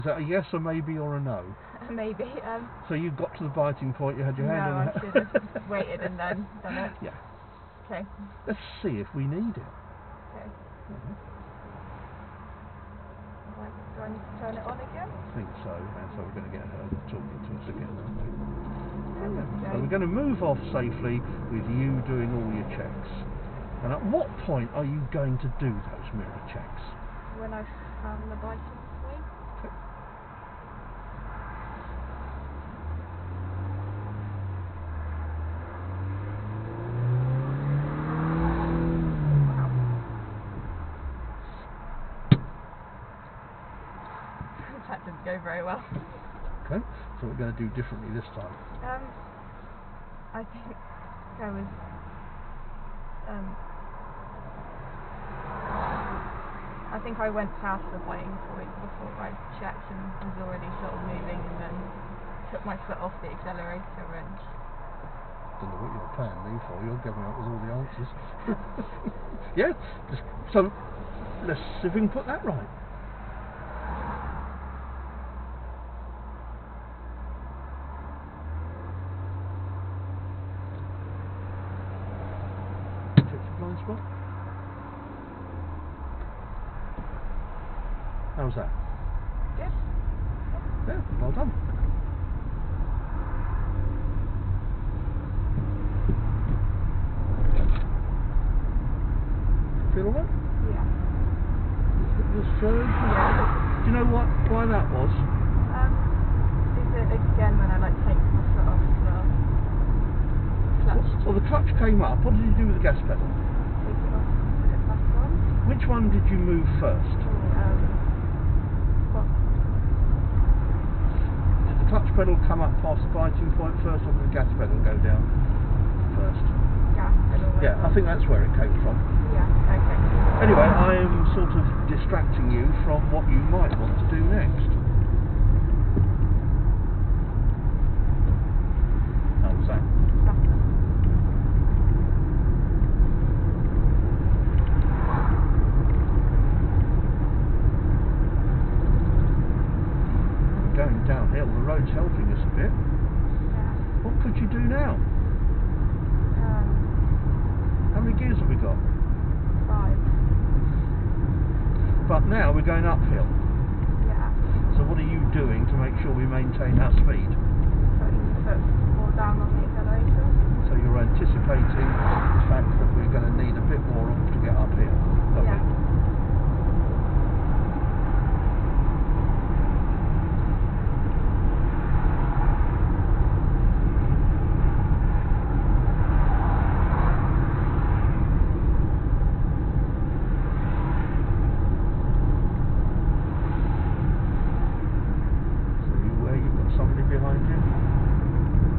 Is that a yes, a maybe, or a no? Maybe. So you got to the biting point, you had your hand on I should have waited and then done it. Yeah. Okay. Let's see if we need it. Okay. Do I need to turn it on again? I think so, and so we're going to get her talking to us again, aren't we? Okay. So we're going to move off safely with you doing all your checks. And at what point are you going to do those mirror checks? When I've found the biting point. Okay. Wow. That didn't go very well. Okay, so we're going to do differently this time. I think I was I think I went past the biting point before I checked and was already sort of moving, and then took my foot off the accelerator and... Don't know what you're paying me for, you're giving up with all the answers. Yeah, so let's see if we can put that right. Check your blind spot. How's that? Good. Yeah, well done. Feel alright? Yeah. This shows? Yeah. Do you know why that was? Is it again when I take my foot off the clutch? Well, the clutch came up. What did you do with the gas pedal? Take it off, put it back on. Which one did you move first? Did the clutch pedal come up past the biting point first, or did the gas pedal go down first? Gas pedal. Yeah, I think that's where it came from. Yeah, okay. Anyway, I am sort of distracting you from what you might want to do next. How was that? Going downhill, the road's helping us a bit. Yeah. What could you do now? How many gears have we got? 5. But now we're going uphill. Yeah. So what are you doing to make sure we maintain our speed? Putting the foot more down on the accelerator. So you're anticipating the fact that we're going to need a bit more oomph to get up here. Lovely. Yeah. Behind you?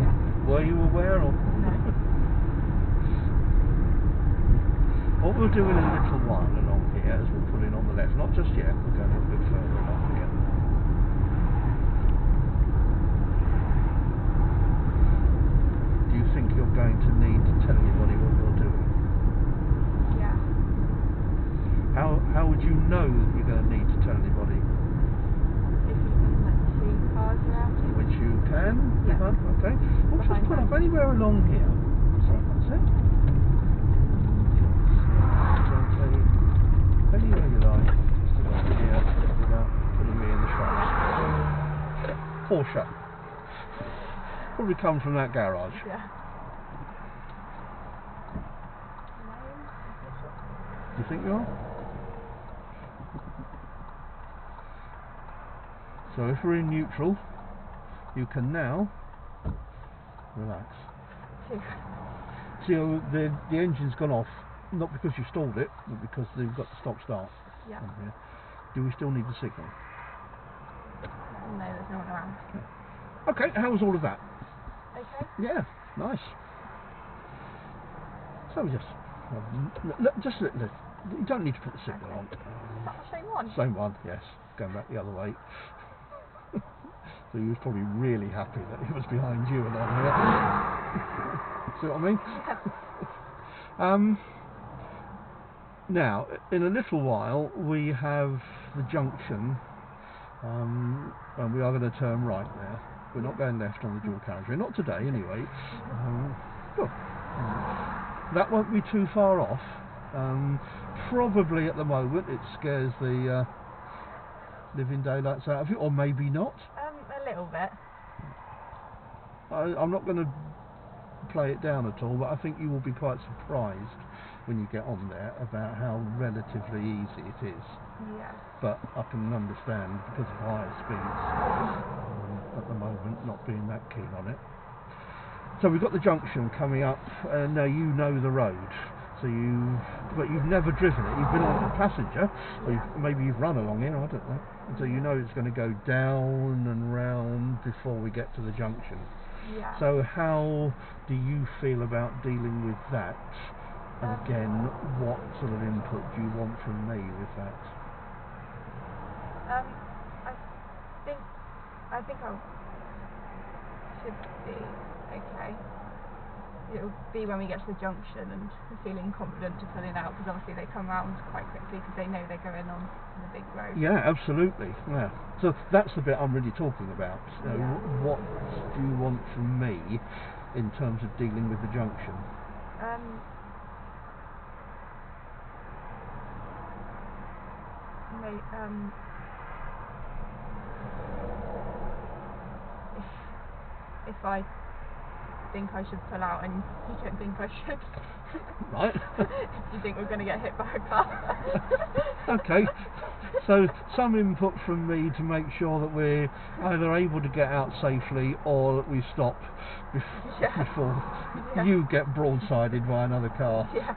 Yeah. Were you aware or? No. What we'll do in a little while along here is we'll pull in on the left, not just yet, we're going a little bit further along here. Do you think you're going to need to tell anybody what you're doing? Yeah. How would you know that you're going to need to tell anybody? If you can see cars around you. Which you can? Yeah. Okay. We'll just put up anywhere along here. So that's it. Gently, anywhere you like. Just about here, without putting me in the shop. Porsche. Probably come from that garage. Yeah. Do you think you are? So if we're in neutral, you can now relax. See, the engine's gone off, not because you stalled it, but because they've got the stop start. Yeah. Do we still need the signal? No, there's no one around. Okay, how was all of that? Okay. Yeah, nice. So you don't need to put the signal on. Is that the same one? Same one, yes. Going back the other way. So he was probably really happy that he was behind you and on here. See what I mean? Now, in a little while, we have the junction And we are going to turn right there. We're not going left on the dual carriageway, not today anyway. Well, that won't be too far off. Probably at the moment it scares the living daylights out of you, or maybe not. A little bit. I'm not going to play it down at all, but I think you will be quite surprised when you get on there about how relatively easy it is. Yeah. But I can understand, because of higher speeds at the moment, not being that keen on it. So we've got the junction coming up, and now you know the road. So but you've never driven it. You've been on a passenger, or maybe you've run along here, I don't know. And so you know it's going to go down and round before we get to the junction. Yeah. So how do you feel about dealing with that? And again, what sort of input do you want from me with that? I think I should be okay. It'll be when we get to the junction and feeling confident to pull it out, because obviously they come around quite quickly because they know they're going on the big road. Yeah, absolutely. Yeah. So that's the bit I'm really talking about. What do you want from me in terms of dealing with the junction? If I think I should pull out and you don't think I should. Right. You think we're going to get hit by a car? Okay. So some input from me to make sure that we're either able to get out safely or that we stop before you get broadsided by another car. Yeah.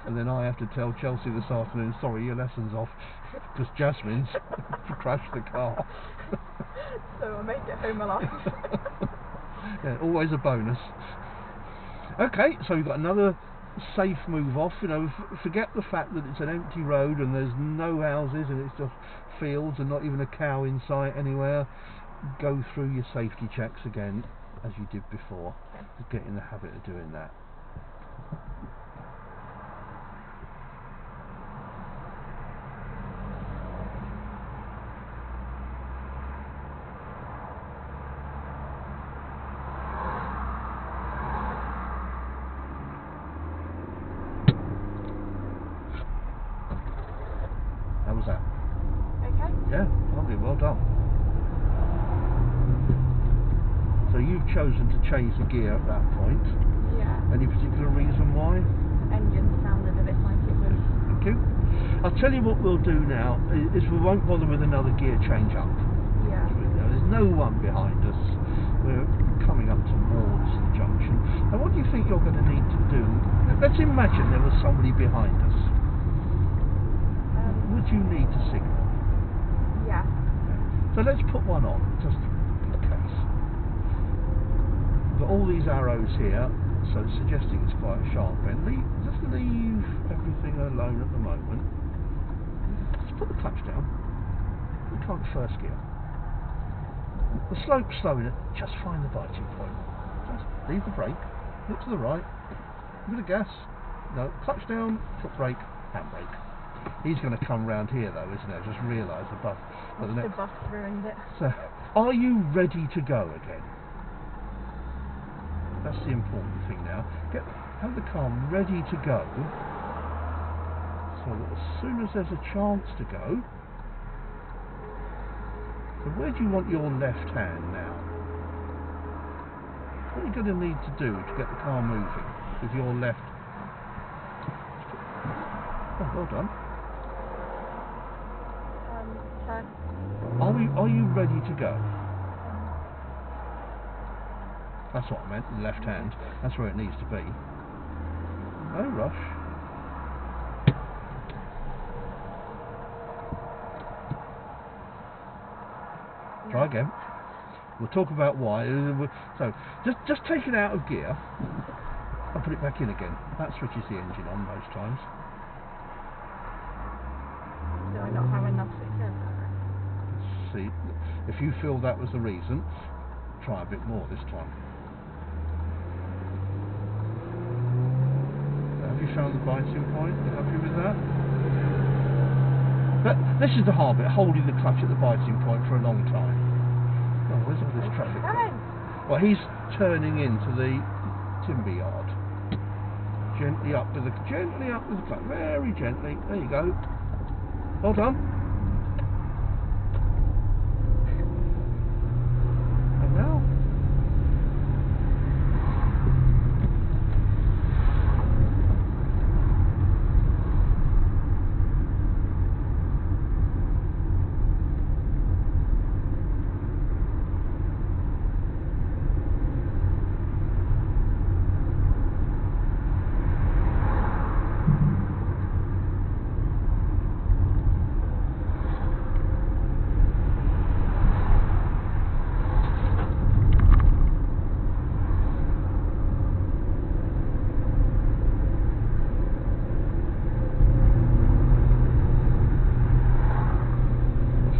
And then I have to tell Chelsea this afternoon, sorry, your lesson's off, because Jasmine's crashed the car. So I'll make it home alive. Yeah, always a bonus. Okay, so we've got another safe move off. Forget the fact that it's an empty road and there's no houses and it's just fields and not even a cow in sight anywhere. Go through your safety checks again as you did before. Just get in the habit of doing that. How was that? Okay. Yeah, lovely, well done. So you've chosen to change the gear at that point. Yeah. Any particular reason why? Engine sounded a bit like it was. Thank you. I'll tell you what we'll do now is we won't bother with another gear change up. Yeah. There's no one behind us. We're coming up towards the junction. And what do you think you're going to need to do? Let's imagine there was somebody behind us. Would you need to signal? Yeah. So let's put one on, just in case. Got all these arrows here, so it's suggesting it's quite a sharp bend. Just leave everything alone at the moment. Just put the clutch down. We can't first gear. The slope's slow enough, just find the biting point. Just leave the brake, look to the right, a bit of gas, no, clutch down, foot brake, handbrake. He's going to come round here though, isn't he? I just realised the bus. The bus ruined it. So, are you ready to go again? That's the important thing now. Have the car ready to go, so that as soon as there's a chance to go. So where do you want your left hand now? What are you going to need to do to get the car moving with your left? Oh, well done. Are you ready to go? That's what I meant, the left hand. That's where it needs to be. No rush. Try again. We'll talk about why. So, just take it out of gear and put it back in again. That switches the engine on most times. Do I not have enough success? See, if you feel that was the reason, try a bit more this time. Have you found the biting point? You happy with that? But this is the hard bit, holding the clutch at the biting point for a long time. Oh, where's all this traffic gone? Well, he's turning into the timber yard. Gently up with the clutch, very gently. There you go. Well done. And now.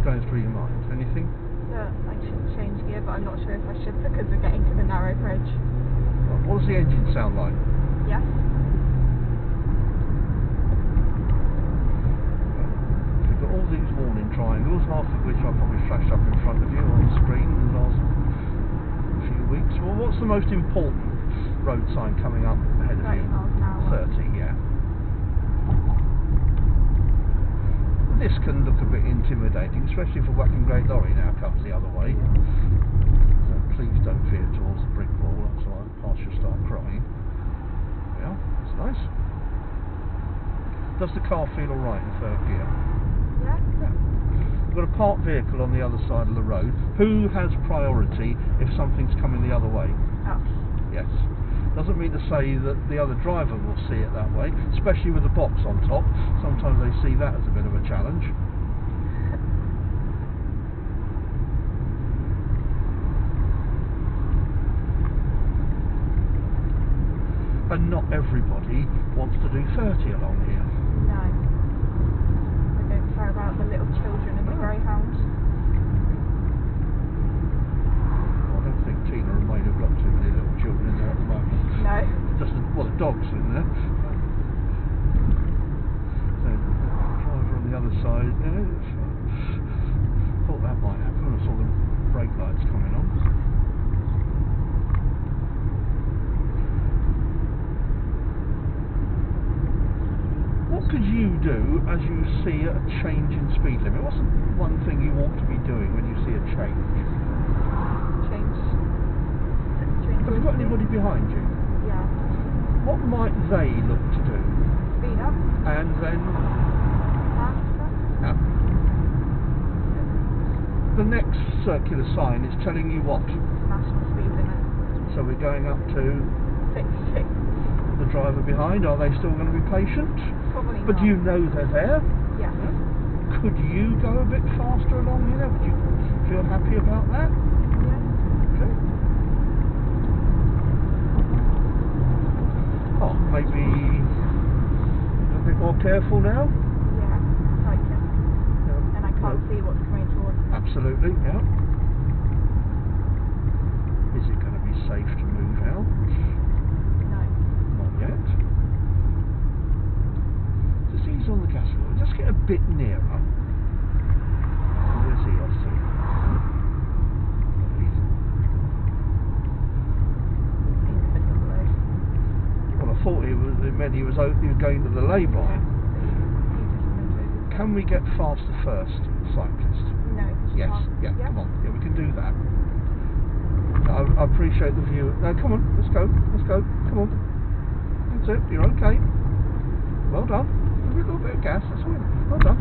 Going through your mind? Anything? Yeah, I should change gear, but I'm not sure if I should because we're getting to the narrow bridge. Well, what does the engine sound like? Yes. We've got all these warning triangles, half of which I've probably flashed up in front of you on the screen in the last few weeks. Well, what's the most important road sign coming up ahead of 30 you? miles an hour. 30, yeah. This can look a bit intimidating, especially if a whacking grey lorry now comes the other way. So please don't veer towards the brick wall, so I shall start crying. Yeah, that's nice. Does the car feel alright in third gear? Yeah. Yeah. We've got a parked vehicle on the other side of the road. Who has priority if something's coming the other way? Us. Yes. Doesn't mean to say that the other driver will see it that way, especially with the box on top. Sometimes they see that as a bit of a challenge. And not everybody wants to do 30 along here. No. I don't care about the little children and the greyhounds. I don't think Tina and Wayne have got too many little children in there at the moment. No. Just the dogs in there. So, the driver on the other side, thought that might happen when I saw the brake lights coming on. What could you do as you see a change in speed limit? What's the one thing you ought to be doing when you see a change? Change. Have you got anybody behind you? Yeah. What might they look to do? Speed up. And then Faster. the next circular sign is telling you what? National speed limit. So we're going up to 66. the driver behind. Are they still going to be patient? Probably But not. you know they're there. Yes. Could you go a bit faster along here? Would you feel happy about that? Yeah. Okay. Oh, maybe a bit more careful now? Yeah. Like it. Yeah. And I can't see what's coming towards me. Absolutely, yeah. Is it going to be safe to move out? No. Not yet. Just ease on the gas a little. Just get a bit nearer. Where's he off to? Well, I thought it meant he was going to the lay-by. Can we get faster first, cyclist? No. Yes, yeah, come on. Yeah, we can do that. I appreciate the view. No, come on, let's go. Come on. That's it, you're okay. Well done. A little bit of gas, that's all. Well done.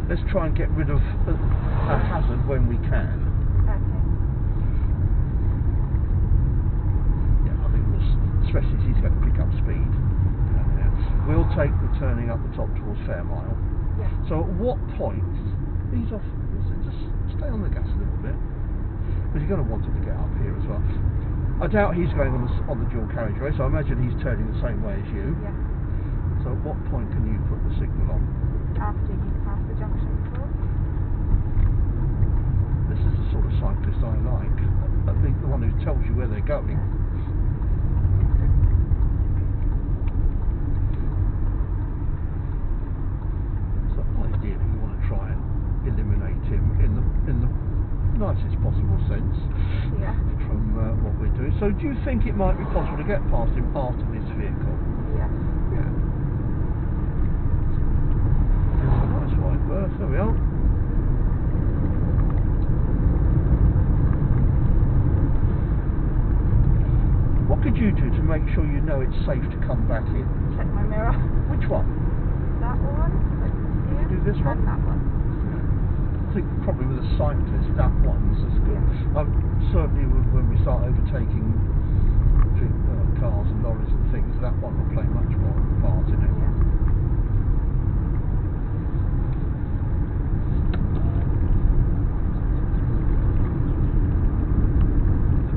Let's try and get rid of a hazard when we can. Okay. Yeah, I think especially as he's going to pick up speed. We'll take the turning up the top towards Fairmile. Yeah. So at what point, he's off, just stay on the gas a little bit, because you're going to want him to get up here as well. I doubt he's going on the dual carriageway, so I imagine he's turning the same way as you. Yeah. So at what point can you put the signal on? After you pass the junction before. This is the sort of cyclist I like. I think the one who tells you where they're going. more sense. Yeah. From what we're doing. So do you think it might be possible to get past him after this vehicle? Yeah. Yeah. It's a nice wide berth. There we are. What could you do to make sure you know it's safe to come back in? Check my mirror. Which one? That one. Can you do this one? And that one. I think probably with a cyclist that one's as good. Yeah. Certainly when we start overtaking cars and lorries and things, that one will play much more of a part in it. Yeah.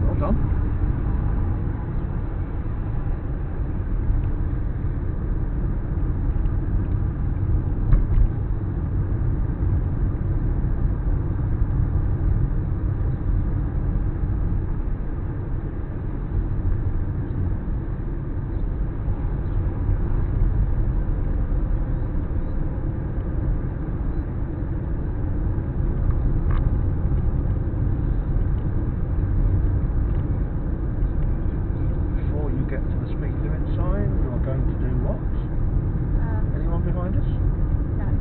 Well done. Get to the speed limit sign, you are going to do what? Anyone behind us? No.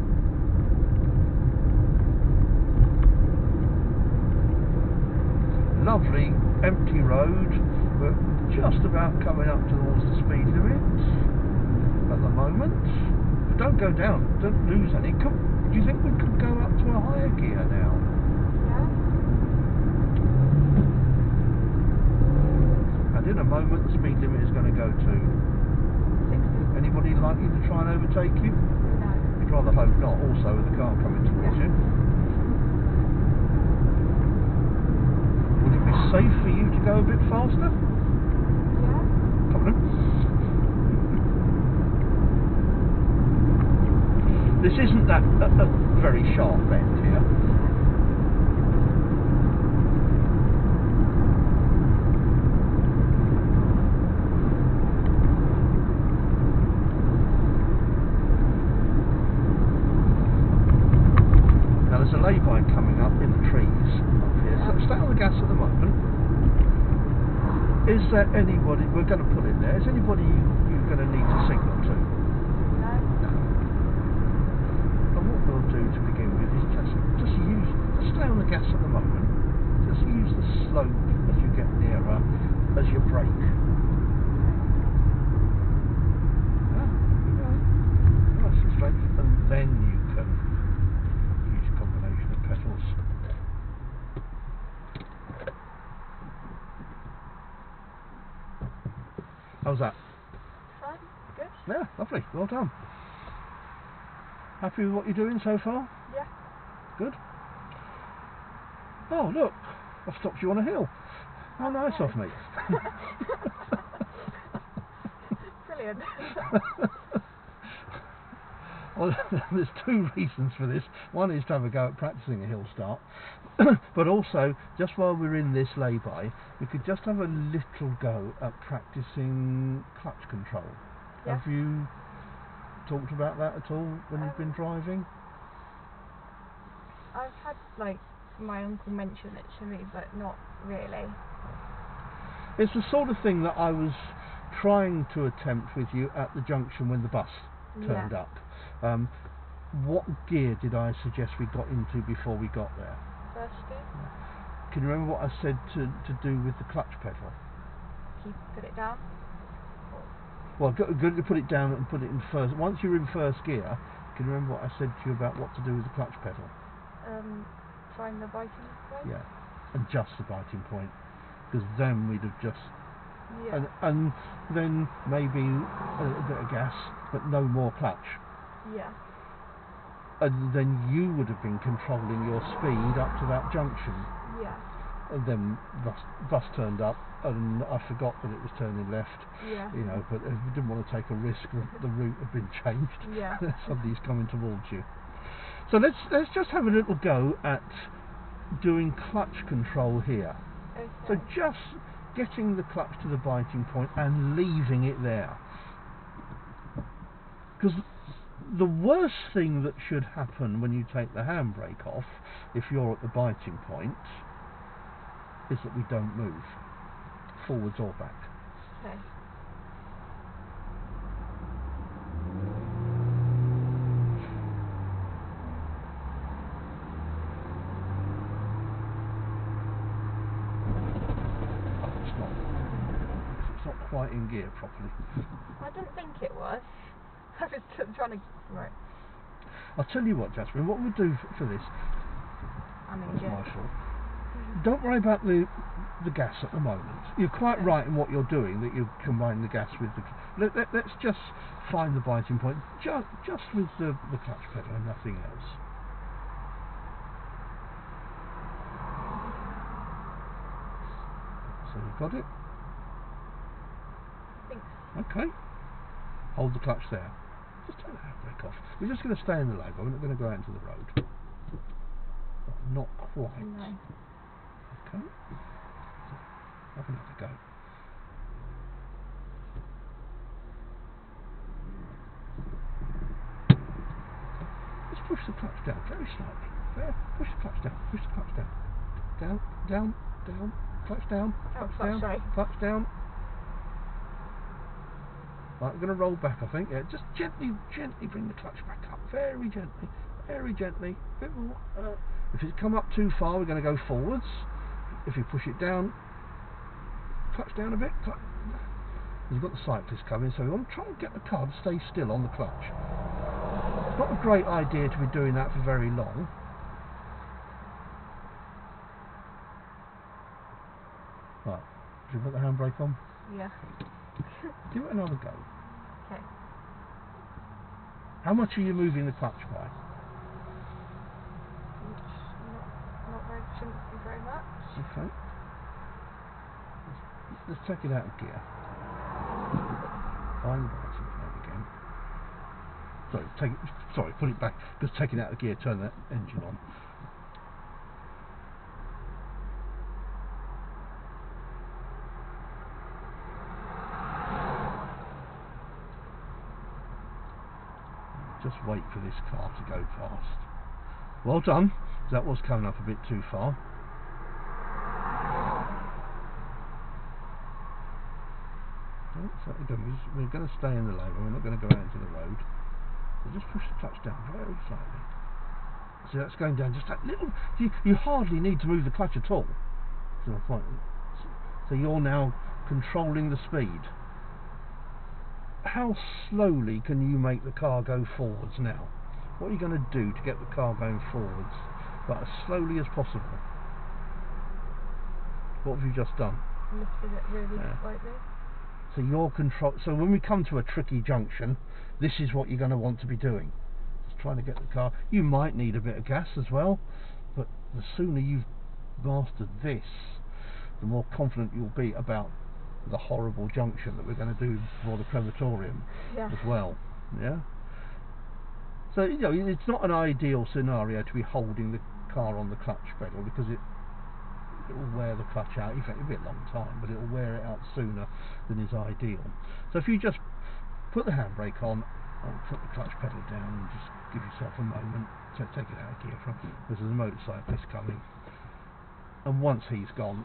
Lovely empty road. We're just about coming up towards the speed limit at the moment. But don't go down, don't lose any. Do you think we could go up to a higher gear now? Yeah. And in a moment the speed limit is going to go to 60. anybody likely to try and overtake you? No. You'd rather hope not, also with the car coming towards you. Would it be safe for you to go a bit faster? Yeah. Come on. This isn't that a very sharp bend here. There's a lay-by coming up in the trees up here, so stay on the gas at the moment. Is there anybody, we're going to pull in there, is anybody you're going to need to signal to? No. No. And what we'll do to begin with is just stay on the gas at the moment, just use the slope as you get nearer as your brake. Nice and straight, and then you can use a combination of pedals. How's that? Fine. Good. Yeah, lovely. Well done. Happy with what you're doing so far? Yeah. Good. Oh, look. I've stopped you on a hill. How nice of me. Brilliant. Well, there's two reasons for this. One is to have a go at practicing a hill start, but also, just while we're in this lay-by, we could just have a little go at practicing clutch control. Yeah. Have you talked about that at all when you've been driving? I've had, my uncle mention it to me, but not really. It's the sort of thing that I was trying to attempt with you at the junction when the bus turned up. What gear did I suggest we got into before we got there? First gear. Can you remember what I said to do with the clutch pedal? Put it down. Well, good to put it down and put it in first. Once you're in first gear, can you remember what I said to you about what to do with the clutch pedal? Find the biting point. Yeah, adjust the biting point, because then we'd have just Yeah. and then maybe a bit of gas, but no more clutch. Yeah. And then you would have been controlling your speed up to that junction. Yeah. And then bus turned up, and I forgot that it was turning left. Yeah. You know, but we didn't want to take a risk that the route had been changed. Yeah. Somebody's coming towards you. So let's just have a little go at doing clutch control here. Okay. So just getting the clutch to the biting point and leaving it there. Because the worst thing that should happen when you take the handbrake off, if you're at the biting point, is that we don't move forwards or back. Okay. It's not quite in gear properly. I didn't think it was. I was trying to... Right. I'll tell you what, Jasmine, what we'll do for this... I'm in That's gear. my fault. Don't worry about the gas at the moment. You're quite right in what you're doing, that you combine the gas with the... Let's just find the biting point, just with the clutch pedal and nothing else. So you've got it? I think so. Okay. Hold the clutch there. Just take the handbrake off. We're just going to stay in the lane. We're not going to go out into the road. Not quite. No. Okay. Have another go. Just push the clutch down very slightly. There. Push the clutch down. Push the clutch down. Down, down, down. Clutch down. Oh, Clutch down. sorry. Clutch down. Right, we're going to roll back, I think. Yeah, just gently bring the clutch back up. Very gently. Very gently. A bit more. If it's come up too far, we're going to go forwards. If you push it down, clutch down a bit. You've got the cyclist coming, so we want to try and get the car to stay still on the clutch. It's not a great idea to be doing that for very long. Right, do you put the handbrake on? Yeah. Give it another go. Okay. How much are you moving the clutch by? Not very, shouldn't be very much. Okay. Let's take it out of gear. Find the biting point again. Sorry, put it back. Just take it out of gear, turn that engine on. Just wait for this car to go past. Well done. That was coming up a bit too far. So again, we're going to stay in the lane. We're not going to go out into the road. So just push the clutch down very slightly. So that's going down just that little. You hardly need to move the clutch at all. So you're now controlling the speed. How slowly can you make the car go forwards now? What are you going to do to get the car going forwards, but as slowly as possible? What have you just done? Lifted it really slightly. So your control. So when we come to a tricky junction, this is what you're going to want to be doing. Just trying to get the car. You might need a bit of gas as well, but the sooner you've mastered this, the more confident you'll be about the horrible junction that we're going to do before the crematorium as well. Yeah. So it's not an ideal scenario to be holding the car on the clutch pedal, because it will wear the clutch out. In fact, it'll be a long time, but it will wear it out sooner than is ideal. So if you just put the handbrake on and put the clutch pedal down and just give yourself a moment to take it out of gear, because there's a motorcyclist coming, and once he's gone,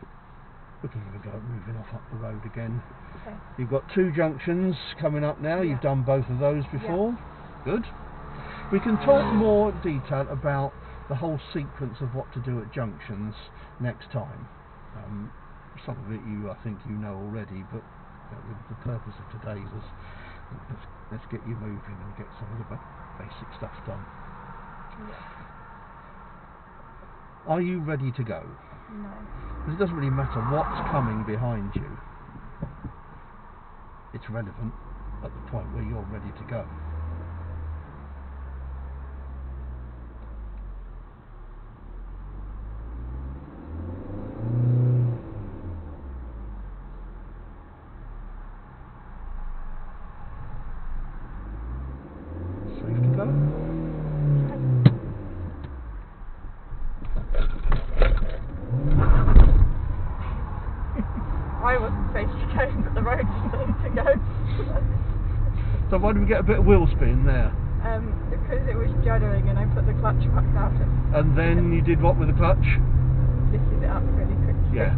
we can have a go at moving off up the road again. Okay. You've got 2 junctions coming up now. You've done both of those before. Good. We can talk more detail about the whole sequence of what to do at junctions next time. Some of it I think you know already, but the purpose of today was let's get you moving and get some of the basic stuff done. Are you ready to go? No. Because it doesn't really matter what's coming behind you. It's relevant at the point where you're ready to go. Safe to go? I wasn't safe to go, but the road was safe to go. So why did we get a bit of wheel spin there? Because it was juddering and I put the clutch back out. And then you did what with the clutch? Lifted it up really quickly. Yeah.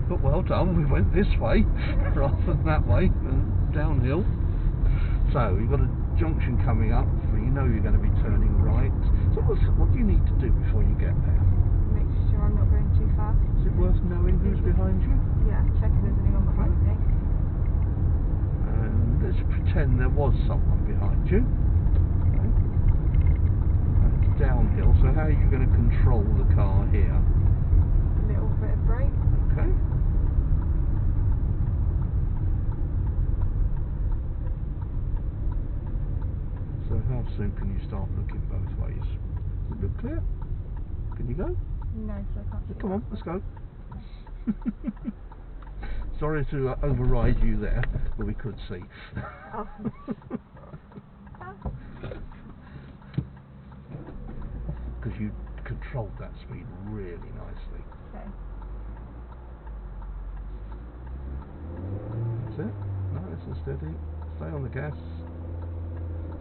But well done, we went this way rather than that way, and downhill. So you've got a junction coming up, where you know you're going to be turning right. So what do you need to do before you get there? Make sure I'm not going too fast. Is it worth knowing who's behind you? Yeah, check if there's anyone behind me. And let's pretend there was someone behind you. Okay. And it's downhill, so how are you going to control the car here? A little bit of brake. Okay. So how soon can you start looking both ways? Does it look clear? Can you go? No, so I can't see. Come on, let's go. Sorry to override you there, but we could see. Oh. Because you controlled that speed really nicely. Okay. That's it. Nice and steady. Stay on the gas.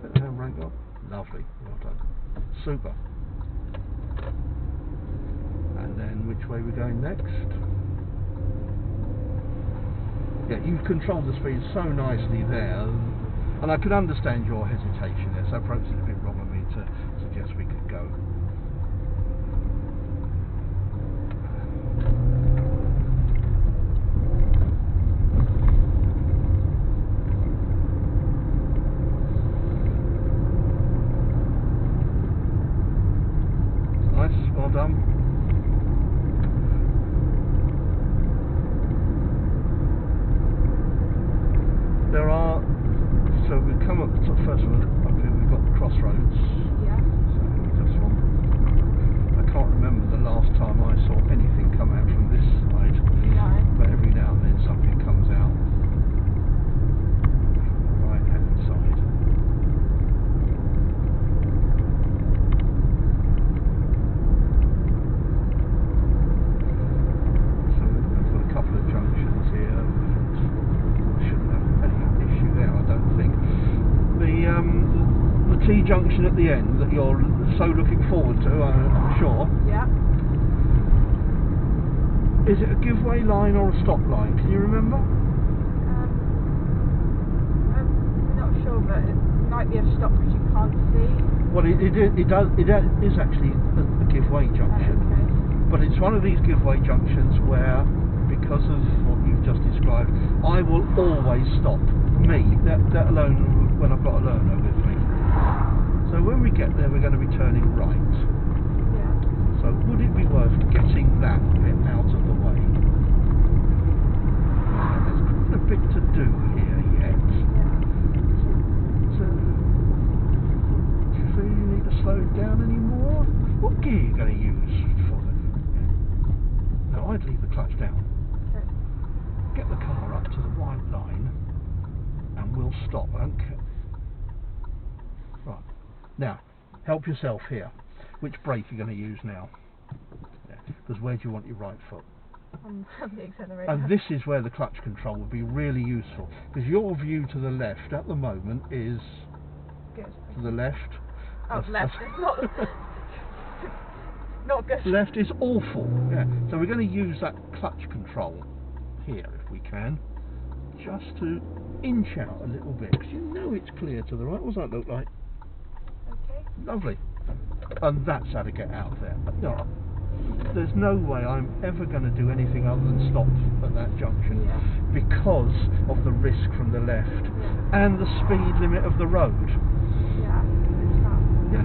Let the handbrake up. Lovely. Well done. Super. And then which way we're going next? Yeah, you've controlled the speed so nicely there, and I could understand your hesitation there, so perhaps it's a bit wrong of me to suggest we could go. Nice, well done. There are, so we come up to, first of all, up here we've got the crossroads. Yeah. So this one. I can't remember the last time I saw anything come out from this side. No. But every now and then something comes out. Right hand side. So we've got a couple of junctions here. Shouldn't have any issue there, I don't think. The T-junction at the end that you're so looking forward to, I'm sure. Yeah. Is it a giveaway line or a stop line? Can you remember? I'm not sure, but it might be a stop because you can't see. Well, it is actually a giveaway junction. Okay. But it's one of these giveaway junctions where, because of what you've just described, I will always stop. Me, let alone when I've got a learner with me. So when we get there, we're going to be turning right. Yeah. So would it be worth getting that bit out of the way? There's quite a bit to do here yet. So, do you feel you need to slow it down anymore? What gear are you going to use for the... Yeah. No, I'd leave the clutch down. Okay. Get the car up to the white line and we'll stop. I don't care. Right. Now, help yourself here. Which brake are you going to use now? Because where do you want your right foot? On the accelerator. And this is where the clutch control would be really useful. Because your view to the left at the moment is... Good. To the left. Oh, left. It's not... not good. Left is awful. Yeah. So we're going to use that clutch control here if we can. Just to inch out a little bit. Because you know it's clear to the right. What does that look like? Okay. Lovely. And that's how to get out of there. But no, there's no way I'm ever going to do anything other than stop at that junction because of the risk from the left and the speed limit of the road. Yeah, it's fast. Yeah.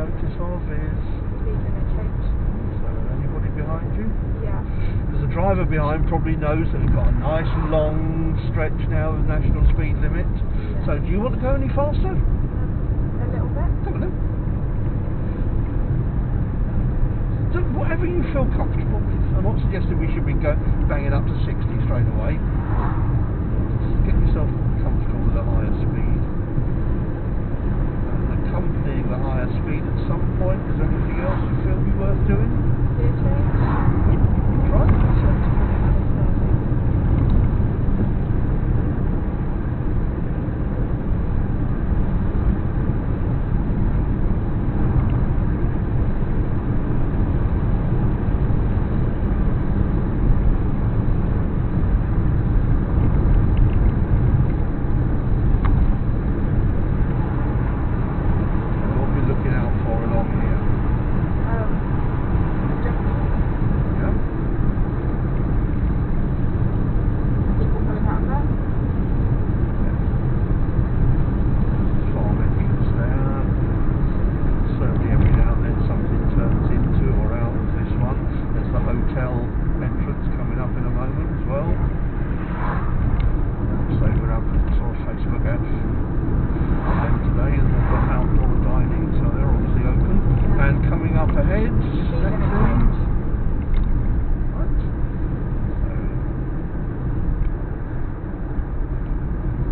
notice of is... Speed limit change. So, anybody behind you? Yeah. Because the driver behind probably knows that we've got a nice long stretch now of national speed limit. Yeah. So do you want to go any faster? A little bit. Have a look. So whatever you feel comfortable with. I'm not suggesting we should be banging up to 60 straight away. Just get yourself comfortable with a higher speed. And accompanying the higher speed at some point, is there anything else you feel be worth doing? Gear change. Right.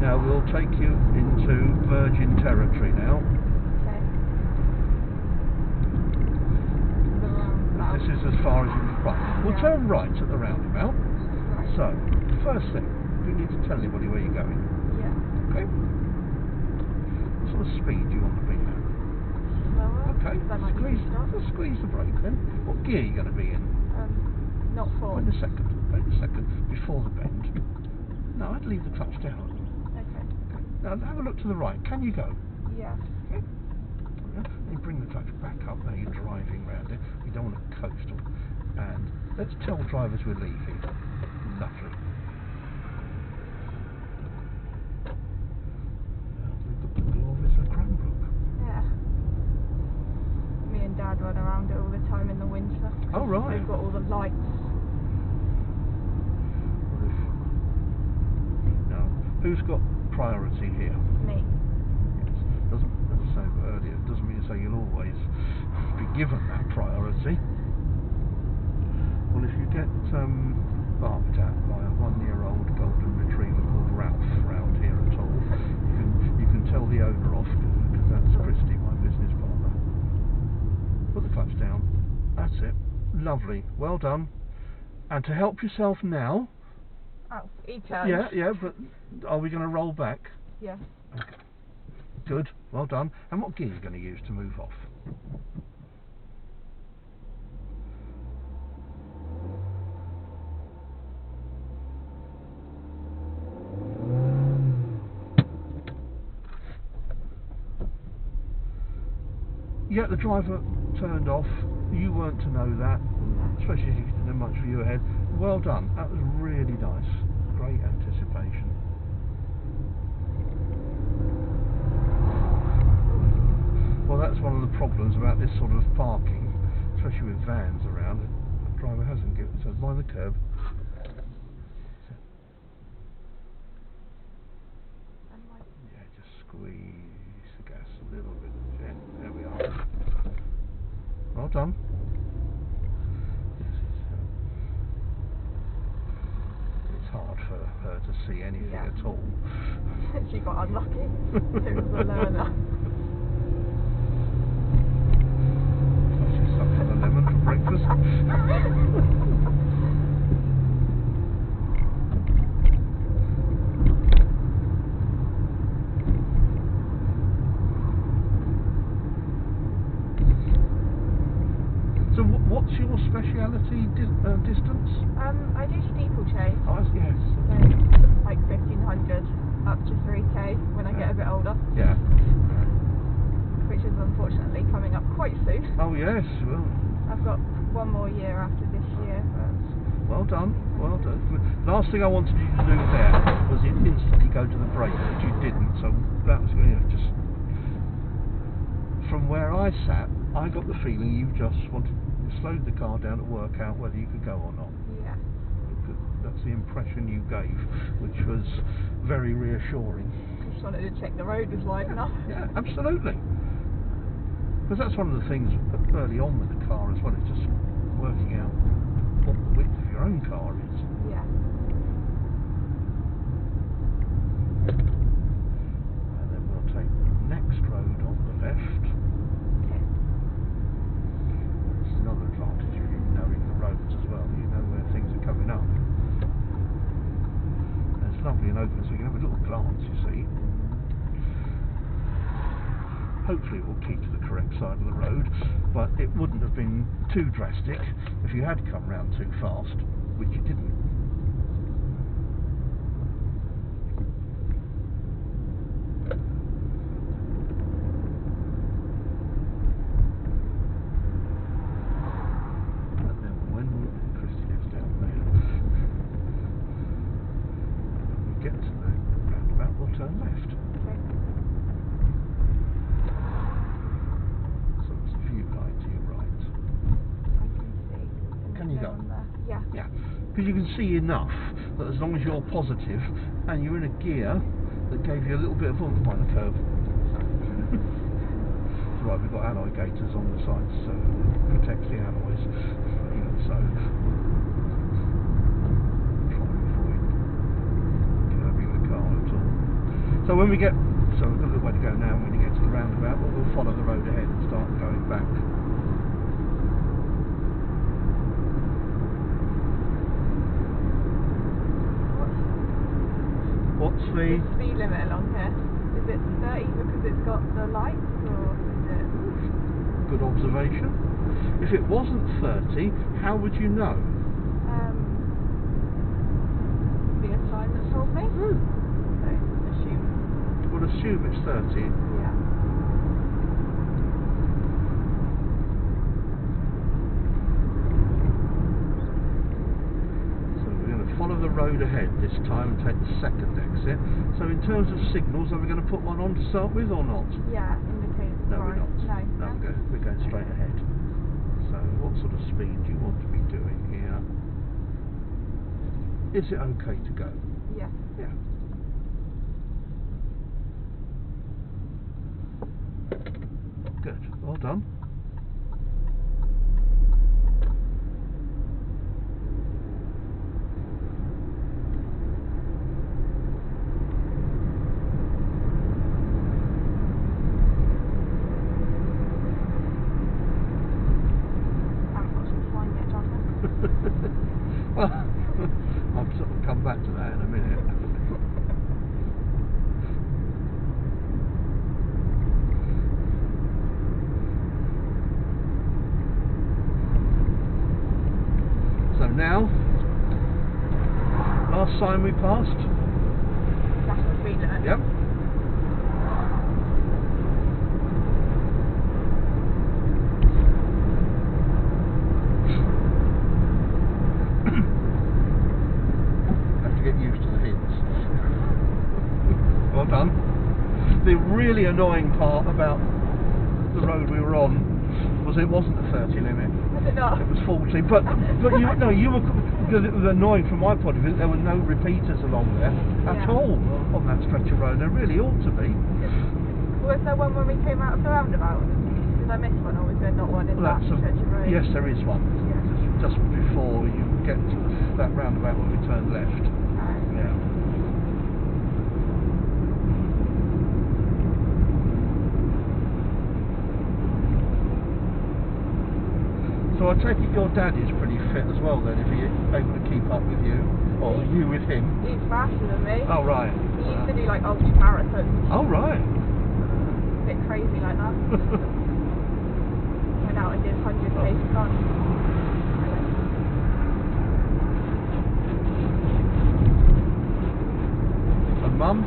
Now we'll take you into virgin territory now. Okay. The roundabout. This is as far as you can. Right. We'll Yeah. turn right at the roundabout. Right. So, first thing, you need to tell anybody where you're going. Yeah. Okay? What sort of speed do you want to be at? Slower. Okay. Then I can stop. Just squeeze the brake then. What gear are you going to be in? Not four. Wait a second. Wait a second. Before the bend. No, I'd leave the clutch down. Okay. Now have a look to the right. Can you go? Yeah. Okay. You bring the clutch back up. Now you're driving round it. We don't want to coast them. And let's tell drivers we're leaving. Lovely. Now look at the glories of Cranbrook. Yeah. Me and Dad run around it all the time in the winter. Oh right. They've got all the lights. Now, who's got priority here? Me. Doesn't, as I said earlier, it doesn't mean to say you'll always be given that priority. Well, if you get barked at by a 1-year-old golden retriever called Ralph round here at all, you can tell the owner off, because that's Christy, my business partner. Put the clutch down. That's it. Lovely. Well done. And to help yourself now. Oh, E-turn. Yeah, but are we going to roll back? Yeah. Okay. Good, well done. And what gear are you going to use to move off? Yeah, the driver turned off. You weren't to know that, especially if you didn't have much view ahead. Well done. That was really nice. Great anticipation. Well, that's one of the problems about this sort of parking, especially with vans around. The driver hasn't given, so mind the curb. Yeah, just squeeze the gas a little bit. Yeah, there we are. Well done. It's hard for her to see anything at all. She got unlucky. It was a learner. She's sucking a lemon for breakfast. So what's your speciality distance? I do steeplechase. Oh, yes. So, like 1500 up to 3k when I get a bit older. Yeah. Which is unfortunately coming up quite soon. Oh yes, well. I've got one more year after this year. Well done, well done. Last thing I wanted you to do there was instantly go to the brake, but you didn't, so that was just from where I sat, I got the feeling you just slowed the car down to work out whether you could go or not. Yeah. That's the impression you gave, which was very reassuring. I just wanted to check the road was wide enough. Yeah, absolutely. Because that's one of the things early on with the car as well, it's just working out what the width of your own car is. Yeah. And then we'll take the next road on the left. Okay. It's another advantage of you knowing the roads as well. You know where things are coming up. And it's lovely and open, so you can have a little glance, you see. Hopefully it will keep to the correct side of the road, but it wouldn't have been too drastic if you had come round too fast, which you didn't. And then when Christy gets down there, when we get to the roundabout, we'll turn left. Okay. So it's a view line to your right. I can see. Can you go? On there. Yeah. Yeah, because you can see enough that as long as you're positive and you're in a gear that gave you a little bit of oomph by the curve. It's right, we've got alloy gators on the sides, so it protects the alloys. Even so, try and avoid curbing the car at all. So when we get, so we've got a little way to go now. When we get to the roundabout, but we'll follow the road ahead and start going back. What's the speed limit along here? Is it 30 because it's got the lights, or is it? good observation? If it wasn't 30, how would you know? Be a sign that told me. So assume. We'll assume it's 30. Yeah. Follow the road ahead this time and take the second exit. So in terms of signals, are we going to put one on to start with or not? Yeah, indicate. No, we're not. No. We're going straight ahead. So what sort of speed do you want to be doing here? Is it okay to go? Yeah. Yeah. Good. Well done. Well, I'll sort of come back to that in a minute. So now, last sign we passed. That's the speed limit. Yep. Get used to the hints. Well done. The really annoying part about the road we were on was it wasn't a 30 limit. Was it not? It was 40. But you were, because it was annoying from my point of view. There were no repeaters along there at all on that stretch of road. There really ought to be. Was there one when we came out of the roundabout? Did I miss one, or was there not one in that stretch of road? Yes, there is one. Yeah. Just before you get to that roundabout when we turn left. Yeah. So I take it your dad is pretty fit as well then, if he's able to keep up with you, or you with him. He's faster than me. Oh right. He used to do like ultra marathons. Oh right. A bit crazy like that. Went out and did 100 paces on. And Mum?